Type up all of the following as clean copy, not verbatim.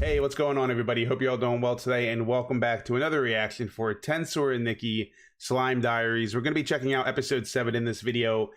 Hey, what's going on, everybody? Hope you're all doing well today, and welcome back to another reaction for Tensora Nikki Slime Diaries. We're going to be checking out episode 7 in this video,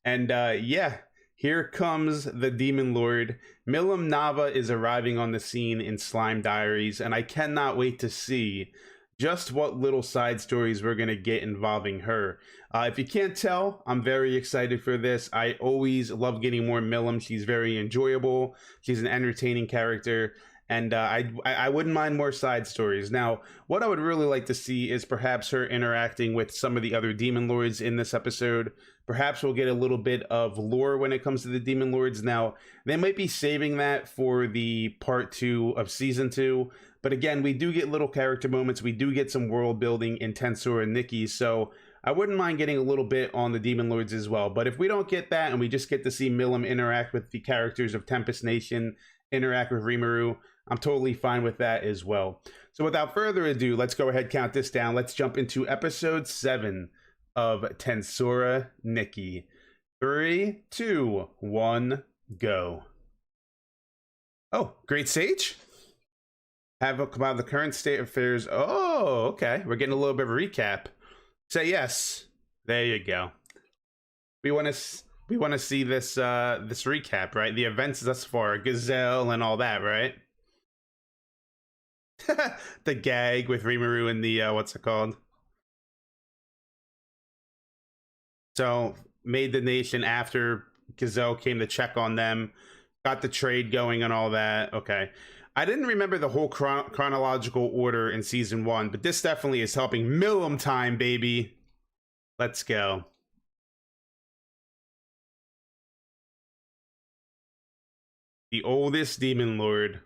and yeah, here comes the Demon Lord. Milim Nava is arriving on the scene in Slime Diaries, and I cannot wait to see just what little side stories we're going to get involving her. If you can't tell, I'm very excited for this. I always love getting more Milim. She's very enjoyable. She's an entertaining character. And I wouldn't mind more side stories. Now, what I would really like to see is perhaps her interacting with some of the other Demon Lords in this episode. Perhaps we'll get a little bit of lore when it comes to the Demon Lords. Now, they might be saving that for the part 2 of season 2. But again, we do get little character moments. We do get some world building in Tensora and Nikki. So I wouldn't mind getting a little bit on the Demon Lords as well. But if we don't get that and we just get to see Milim interact with the characters of Tempest Nation, interact with Rimuru, I'm totally fine with that as well. So without further ado, let's go ahead, count this down. Let's jump into episode 7 of Tensora Nikki. 3, 2, 1, go. Oh, Great Sage? Have about the current state of affairs. Oh, okay. We're getting a little bit of a recap. Say yes. There you go. We want to see this this recap, right? The events thus far, Gazelle and all that, right? The gag with Rimuru and the what's it called? So made the nation after Gazelle came to check on them, got the trade going and all that. Okay. I didn't remember the whole chronological order in season 1, but this definitely is helping. Milim time, baby. Let's go. The oldest Demon Lord.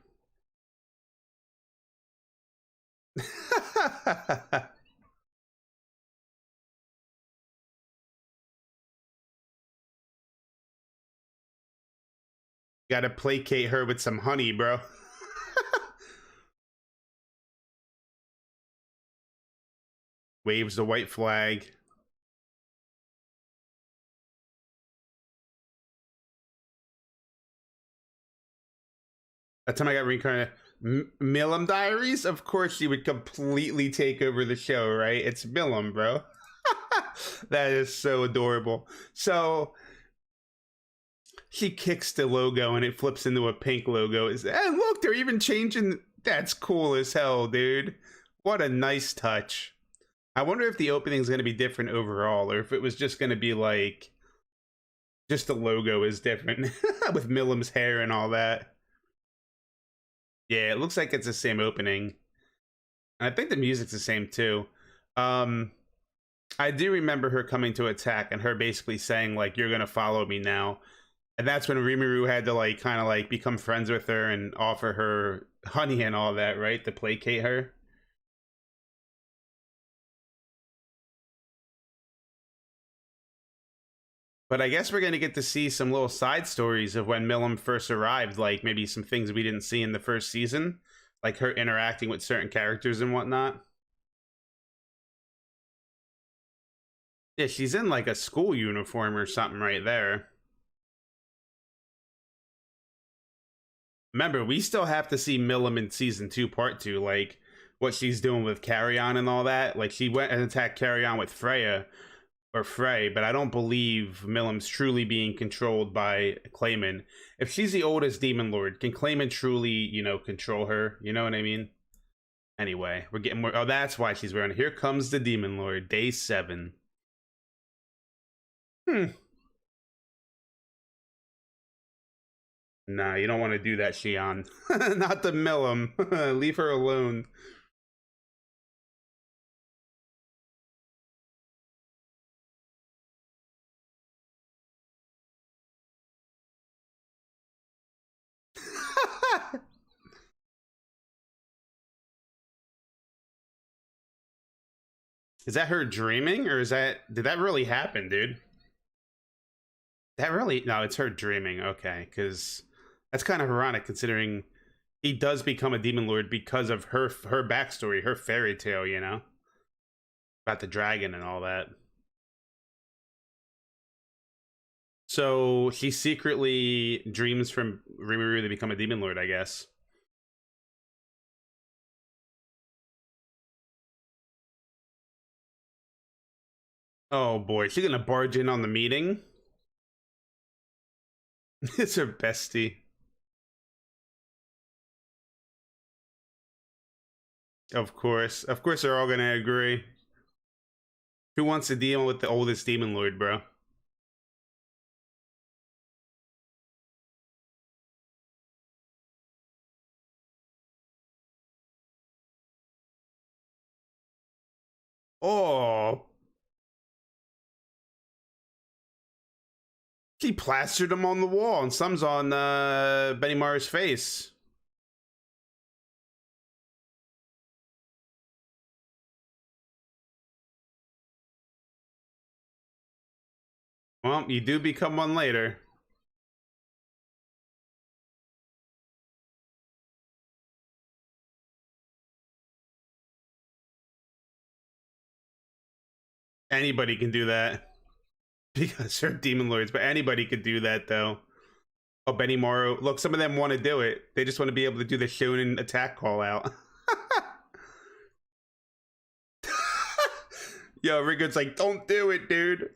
Gotta placate her with some honey, bro. Waves the white flag. That time I got reincarnated. Milim Diaries? Of course she would completely take over the show, right? It's Milim, bro. That is so adorable. So she kicks the logo and it flips into a pink logo. And look, they're even changing. That's cool as hell, dude. What a nice touch. I wonder if the opening is going to be different overall, or if it was just going to be like, just the logo is different with Milim's hair and all that. Yeah, it looks like it's the same opening. And I think the music's the same too. I do remember her coming to attack and her basically saying like, you're going to follow me now. And that's when Rimuru had to like kind of like become friends with her and offer her honey and all that, right? To placate her. But I guess we're going to get to see some little side stories of when Milim first arrived, like maybe some things we didn't see in the first season, like her interacting with certain characters and whatnot. Yeah, she's in like a school uniform or something right there. Remember, we still have to see Milim in season 2, part 2, like what she's doing with Carrion and all that. Like she went and attacked Carrion with Freya or Frey, but I don't believe Milim's truly being controlled by Clayman. If she's the oldest Demon Lord, can Clayman truly, you know, control her? You know what I mean? Anyway, we're getting more. Oh, that's why she's wearing it. Here comes the Demon Lord, day 7. Nah, you don't want to do that, Xion. Not the Milim. Leave her alone. Is that her dreaming, or did that really happen, dude? That really, no, it's her dreaming. Okay, because that's kind of ironic considering he does become a Demon Lord because of her backstory, her fairy tale, you know, about the dragon and all that. So she secretly dreams from Rimuru to become a Demon Lord, I guess. Oh boy, she gonna barge in on the meeting? It's her bestie. Of course, they're all gonna agree. Who wants to deal with the oldest demon lord, bro? Oh, she plastered him on the wall, and some's on Benimaru's face. Well, you do become one later. Anybody can do that because they're demon lords, but anybody could do that though. Oh, Benimaru. Look, some of them want to do it. They just want to be able to do the Shonen attack call out. Yo, Riggo's like, don't do it, dude.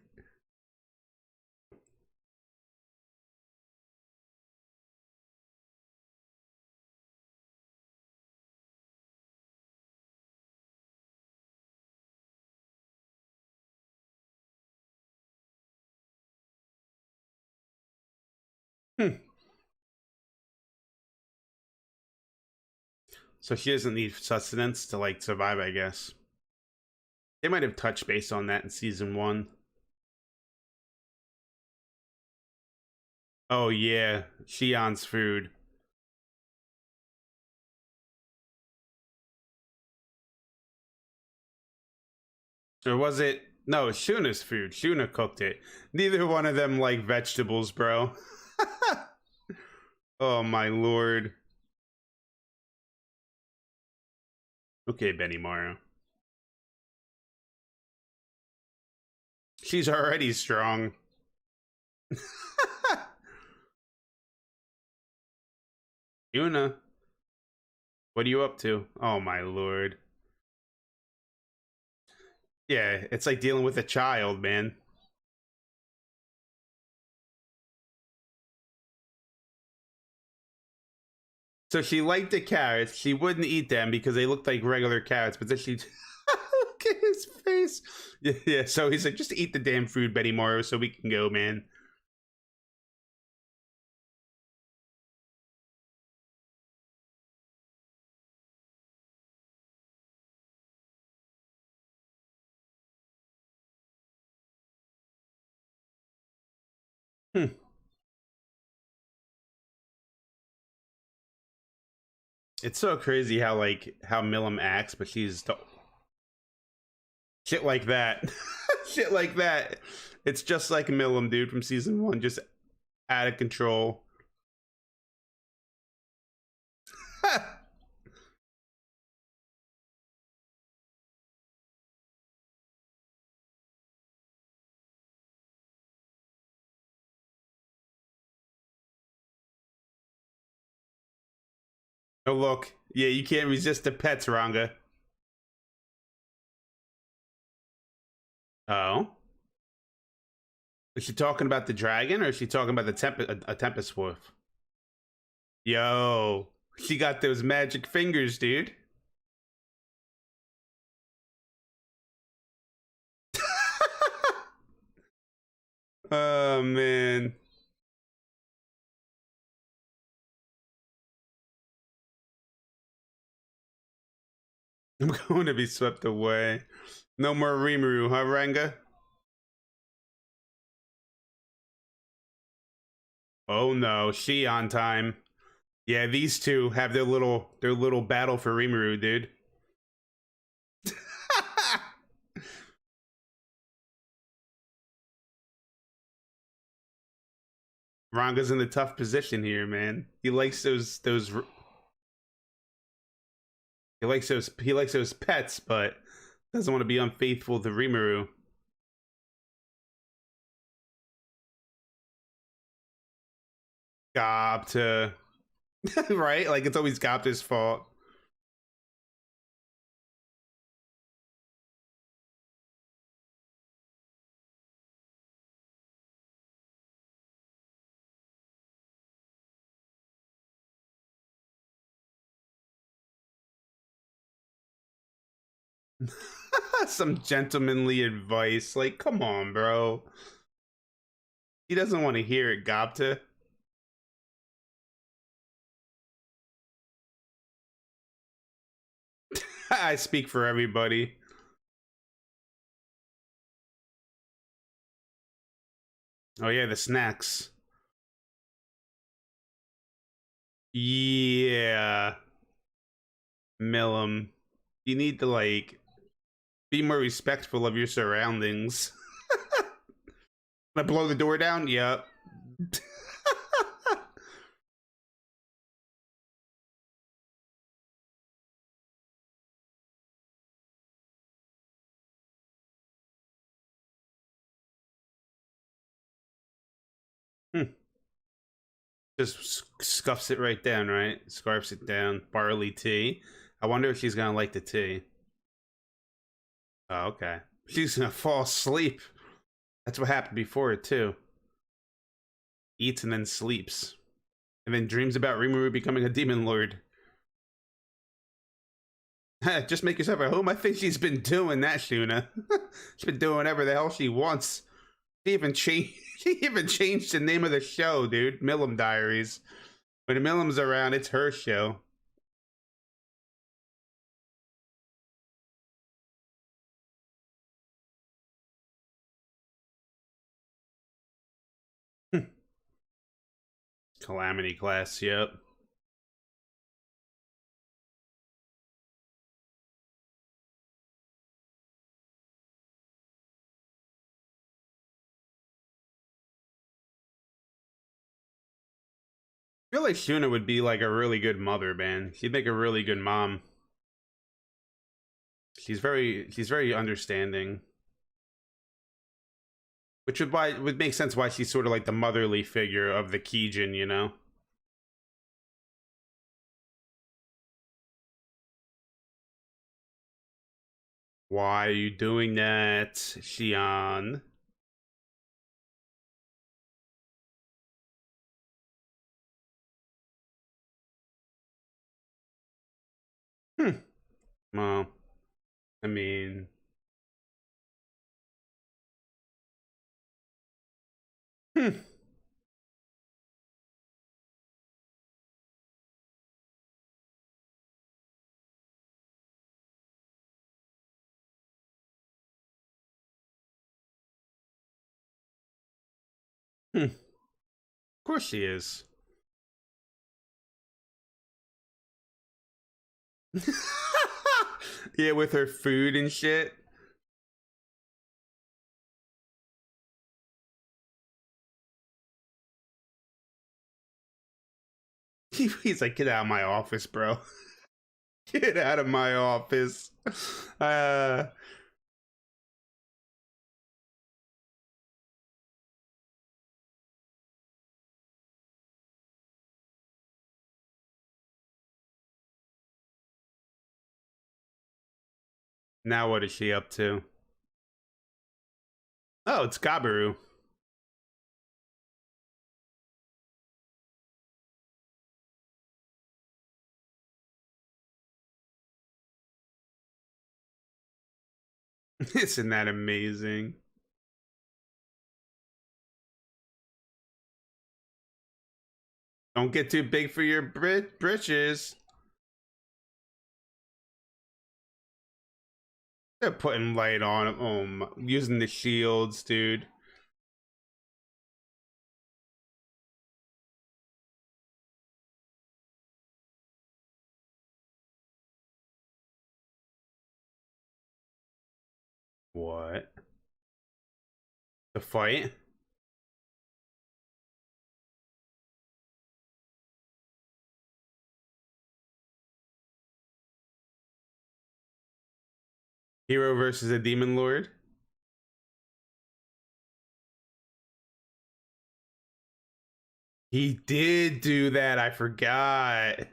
Hmm. So she doesn't need sustenance to like survive, I guess. They might have touched base on that in season 1. Oh yeah, Shion's food. Or was it? No, Shuna's food. Shuna cooked it. Neither one of them like vegetables, bro. Oh my lord. Okay, Benimaru. She's already strong. Shuna, what are you up to? Oh my lord. Yeah, it's like dealing with a child, man. So she liked the carrots. She wouldn't eat them because they looked like regular carrots. But then she look at his face. Yeah, yeah. So he's like, just eat the damn food, Benimaru, so we can go, man. Hmm. It's so crazy how like how Milim acts, but she's shit like that. Shit like that. It's just like Milim, dude, from season 1, just out of control. Oh look, yeah, you can't resist the pets, Ranga. Oh, is she talking about the dragon, or is she talking about the a tempest wolf? Yo, she got those magic fingers, dude. Oh man, I'm going to be swept away. No more Rimuru, huh, Ranga? Oh no, she on time. Yeah, these two have their little battle for Rimuru, dude. Ranga's in a tough position here, man. He likes those pets, but doesn't want to be unfaithful to Rimuru. Gobta. Right? Like it's always Gobta's fault. Some gentlemanly advice. Like, come on, bro. He doesn't want to hear it, Gopta. I speak for everybody. Oh yeah, the snacks. Yeah. Milim. You need to, like, be more respectful of your surroundings. Gonna blow the door down? Yep. Just scuffs it right down, right? Scarfs it down. Barley tea. I wonder if she's gonna like the tea. Oh, okay. She's gonna fall asleep. That's what happened before it, too. Eats and then sleeps. And then dreams about Rimuru becoming a demon lord. Just make yourself at home. I think she's been doing that, Shuna. She's been doing whatever the hell she wants. She even changed. She even changed the name of the show, dude. Milim Diaries. When Milim's around, it's her show. Calamity class. Yep. I feel like Shuna would be like a really good mother, man. She'd make a really good mom. She's very understanding. Which would make sense why she's sort of like the motherly figure of the Kijin, you know? Why are you doing that, Xian? Hmm. Well, I mean, hmm. Hmm. Of course she is. Yeah, with her food and shit. He's like, get out of my office, bro. Get out of my office. Uh, now what is she up to? Oh, it's Kaburu. Isn't that amazing? Don't get too big for your britches. They're putting light on them. Oh, using the shields, dude. What? The fight? Hero versus a demon lord? He did do that. I forgot.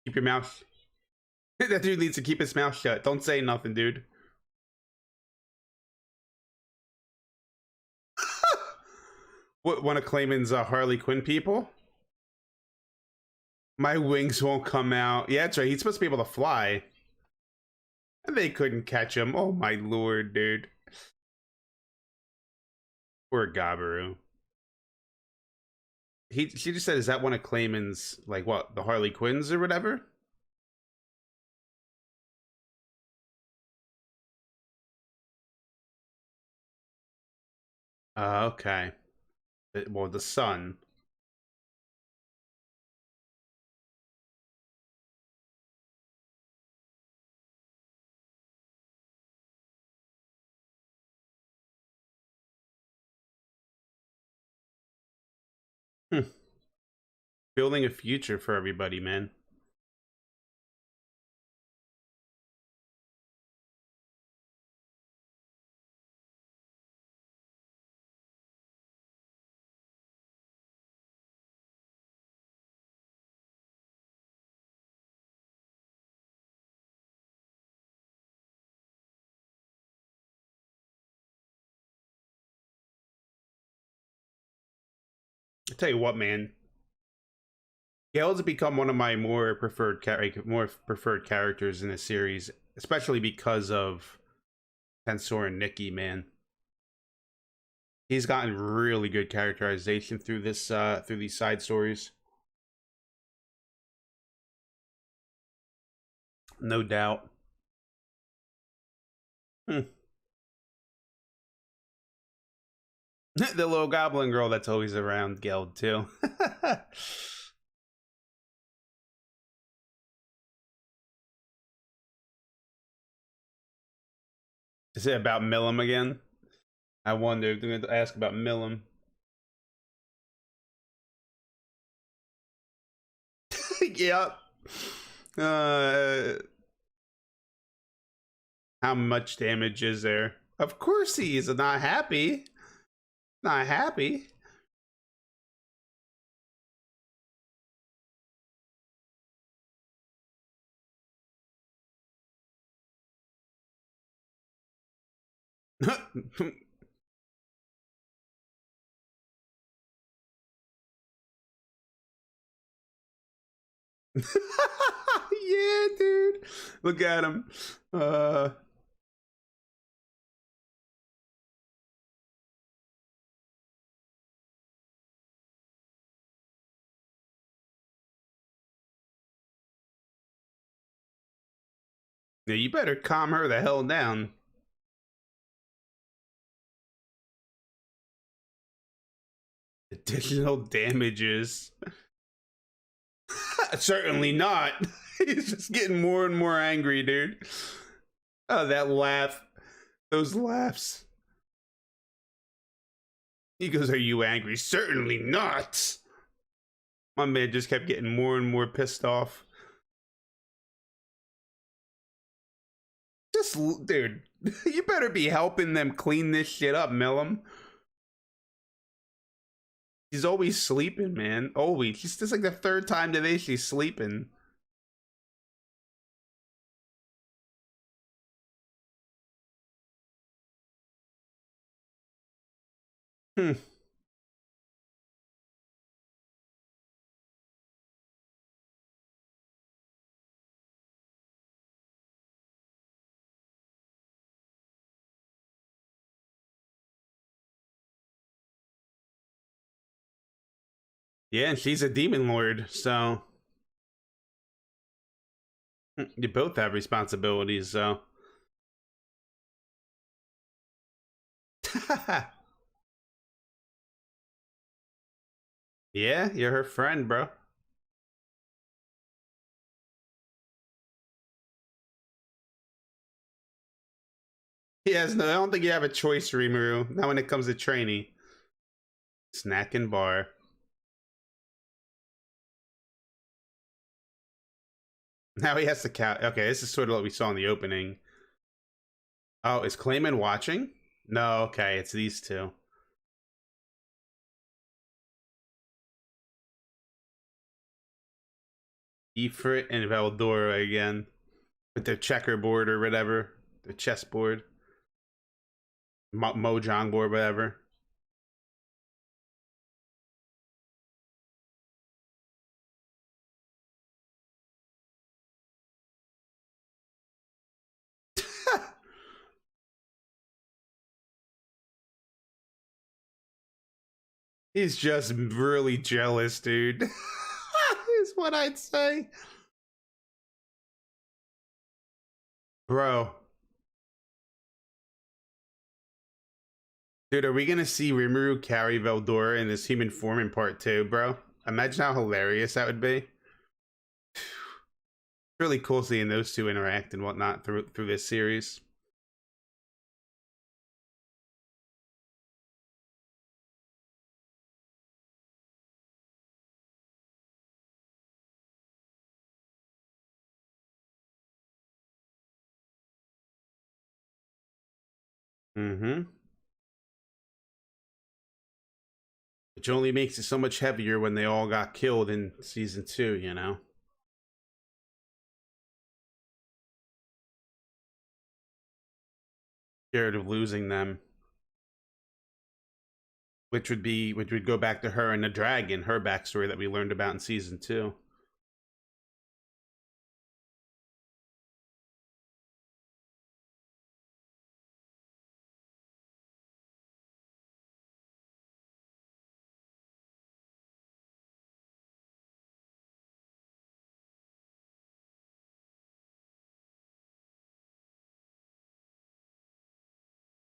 Keep your mouth. That dude needs to keep his mouth shut. Don't say nothing, dude. What, one of Clayman's Harley Quinn people? My wings won't come out. Yeah, that's right. He's supposed to be able to fly. And they couldn't catch him. Oh my lord, dude. Poor Kaburu. She just said, is that one of Clayman's, like, what, the Harley Quinns or whatever? Okay. Well, the son. Hmm. Building a future for everybody, man. I tell you what, man. Gale's become one of my more preferred characters in the series, especially because of Tensor and Nikki, man. He's gotten really good characterization through this through these side stories. No doubt. Hmm. The little goblin girl that's always around Geld too. Is it about Milim again? I wonder if they're going to ask about Milim. Yep. Uh, how much damage is there? Of course he's not happy. Not happy. Yeah, dude. Look at him. Yeah, you better calm her the hell down. Additional damages. Certainly not. He's just getting more and more angry, dude. Oh, that laugh. Those laughs. He goes, are you angry? Certainly not. My man just kept getting more and more pissed off. Just, dude, you better be helping them clean this shit up, Milim. She's always sleeping, man. Always. She's just like the third time today she's sleeping. Hmm. Yeah, and she's a demon lord, so you both have responsibilities, so. Yeah, you're her friend, bro. Yes, no, I don't think you have a choice, Rimuru. Not when it comes to training. Snack and bar. Now he has to count. Okay, this is sort of what we saw in the opening. Oh, is Clayman watching? No, okay, it's these two. Ifrit and Veldora again. With their checkerboard or whatever. The chessboard. Mojang board, whatever. He's just really jealous, dude. Is what I'd say. Bro. Dude, are we gonna see Rimuru carry Veldora in this human form in part 2, bro? Imagine how hilarious that would be. Really cool seeing those two interact and whatnot through this series. Mm-hmm. Which only makes it so much heavier when they all got killed in season 2, you know? Scared of losing them. Which would go back to her and the dragon, her backstory that we learned about in season 2.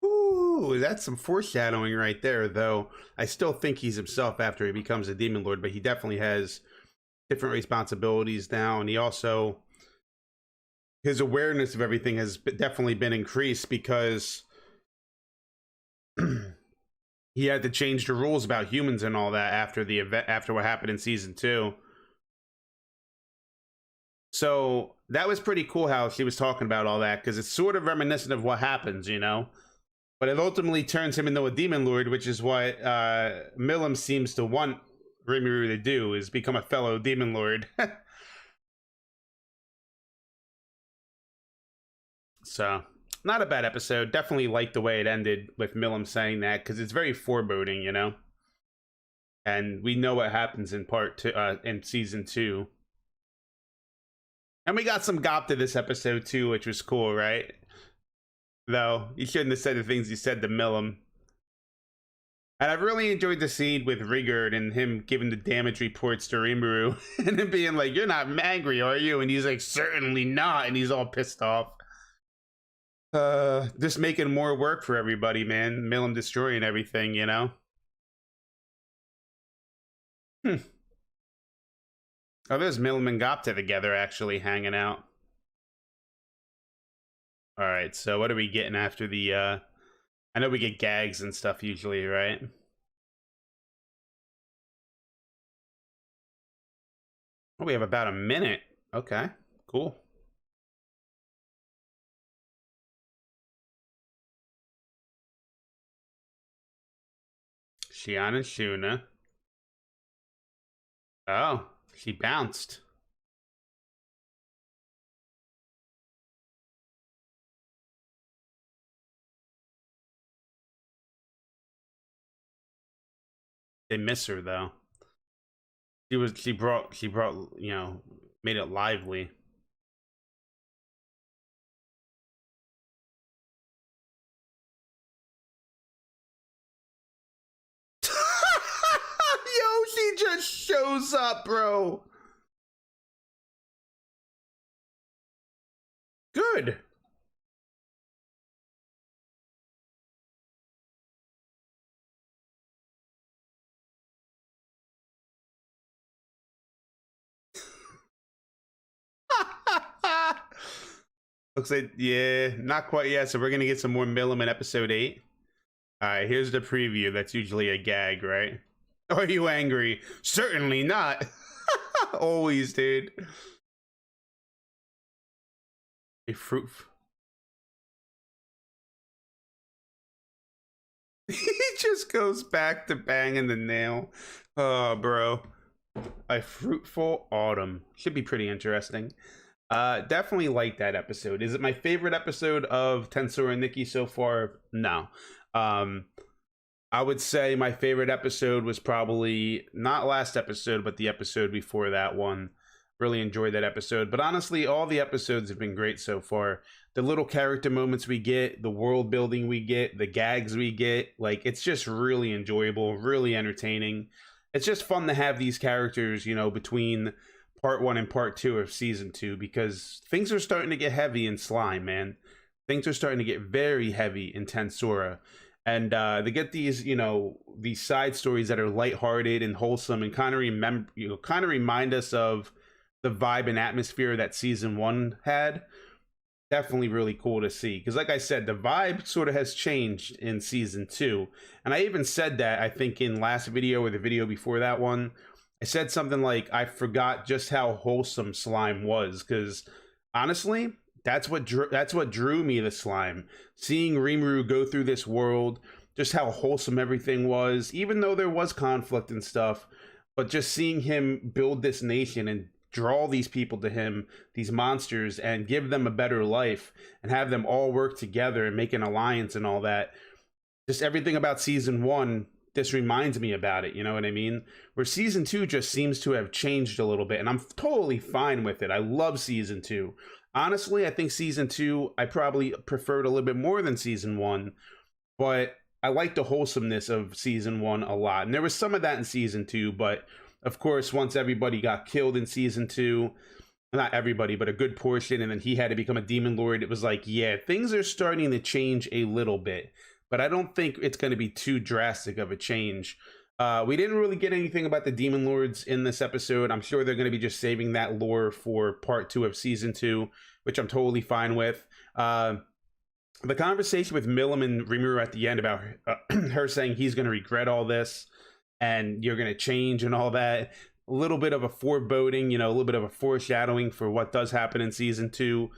Ooh, that's some foreshadowing right there, though. I still think he's himself after he becomes a demon lord, but he definitely has different responsibilities now, and he also, his awareness of everything has definitely been increased because he had to change the rules about humans and all that after the event, after what happened in season 2. So that was pretty cool how she was talking about all that, because it's sort of reminiscent of what happens, you know? But it ultimately turns him into a demon lord, which is what Milim seems to want Rimuru to do, is become a fellow demon lord. So, not a bad episode. Definitely liked the way it ended with Milim saying that, because it's very foreboding, you know? And we know what happens in part 2, in season 2. And we got some Gop to this episode too, which was cool, right? Though, you shouldn't have said the things you said to Milim. And I've really enjoyed the scene with Rigurd and him giving the damage reports to Rimuru and him being like, "You're not angry, are you?" And he's like, "Certainly not." And he's all pissed off. Just making more work for everybody, man. Milim destroying everything, you know? Oh, there's Milim and Gopta together actually hanging out. Alright, so what are we getting after the, I know we get gags and stuff usually, right? Oh, we have about a minute. Okay, cool. Shion and Shuna. Oh, she bounced. They miss her though. She brought, you know, made it lively. Yo, she just shows up, bro. Good. Looks like, yeah, not quite yet. So we're gonna get some more Milim in episode 8. All right, here's the preview. That's usually a gag, right? Are you angry? Certainly not. Always, dude. A fruit. He just goes back to banging the nail. Oh, bro. A fruitful autumn. Should be pretty interesting. Definitely like that episode. Is it my favorite episode of Tensor and Nikki so far? No. I would say my favorite episode was probably not last episode, but the episode before that one. Really enjoyed that episode. But honestly, all the episodes have been great so far. The little character moments we get, the world building we get, the gags we get, like, it's just really enjoyable, really entertaining. It's just fun to have these characters, you know, between part 1 and part 2 of season 2, because things are starting to get heavy in Slime, man. Things are starting to get very heavy in Tensura. And they get these, you know, these side stories that are lighthearted and wholesome and kind of remind us of the vibe and atmosphere that season 1 had. Definitely really cool to see, because like I said, the vibe sort of has changed in season 2. And I even said that, I think, in last video or the video before that one. I said something like, I forgot just how wholesome Slime was, because honestly, that's what drew me to Slime. Seeing Rimuru go through this world, just how wholesome everything was, even though there was conflict and stuff, but just seeing him build this nation and draw these people to him, these monsters, and give them a better life, and have them all work together and make an alliance and all that. Just everything about season 1, this reminds me about it, you know what I mean? Where season 2 just seems to have changed a little bit, and I'm totally fine with it. I love season 2. Honestly, I think season 2, I probably preferred a little bit more than season 1, but I like the wholesomeness of season 1 a lot. And there was some of that in season 2, but of course, once everybody got killed in season 2, not everybody, but a good portion, and then he had to become a demon lord, it was like, yeah, things are starting to change a little bit, but I don't think it's going to be too drastic of a change. We didn't really get anything about the demon lords in this episode. I'm sure they're going to be just saving that lore for part 2 of season 2, which I'm totally fine with. The conversation with Milim and Rimuru at the end about her saying he's going to regret all this, and you're going to change and all that. A little bit of a foreboding, you know, a little bit of a foreshadowing for what does happen in season 2.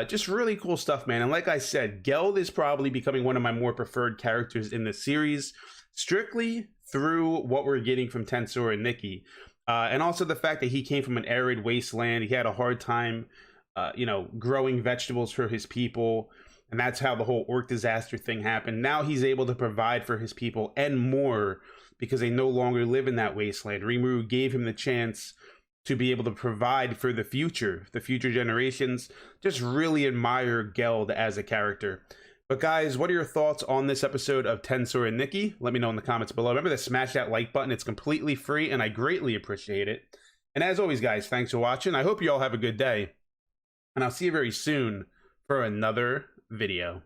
Just really cool stuff, man. And like I said, Geld is probably becoming one of my more preferred characters in this series, strictly through what we're getting from Tensura and Nikki. And also the fact that he came from an arid wasteland. He had a hard time, you know, growing vegetables for his people. And that's how the whole orc disaster thing happened. Now he's able to provide for his people and more, because they no longer live in that wasteland. Rimuru gave him the chance to be able to provide for the future generations. Just really admire Geld as a character. But guys, what are your thoughts on this episode of Tensura and Nikki? Let me know in the comments below. Remember to smash that like button. It's completely free, and I greatly appreciate it. And as always, guys, thanks for watching. I hope you all have a good day, and I'll see you very soon for another video.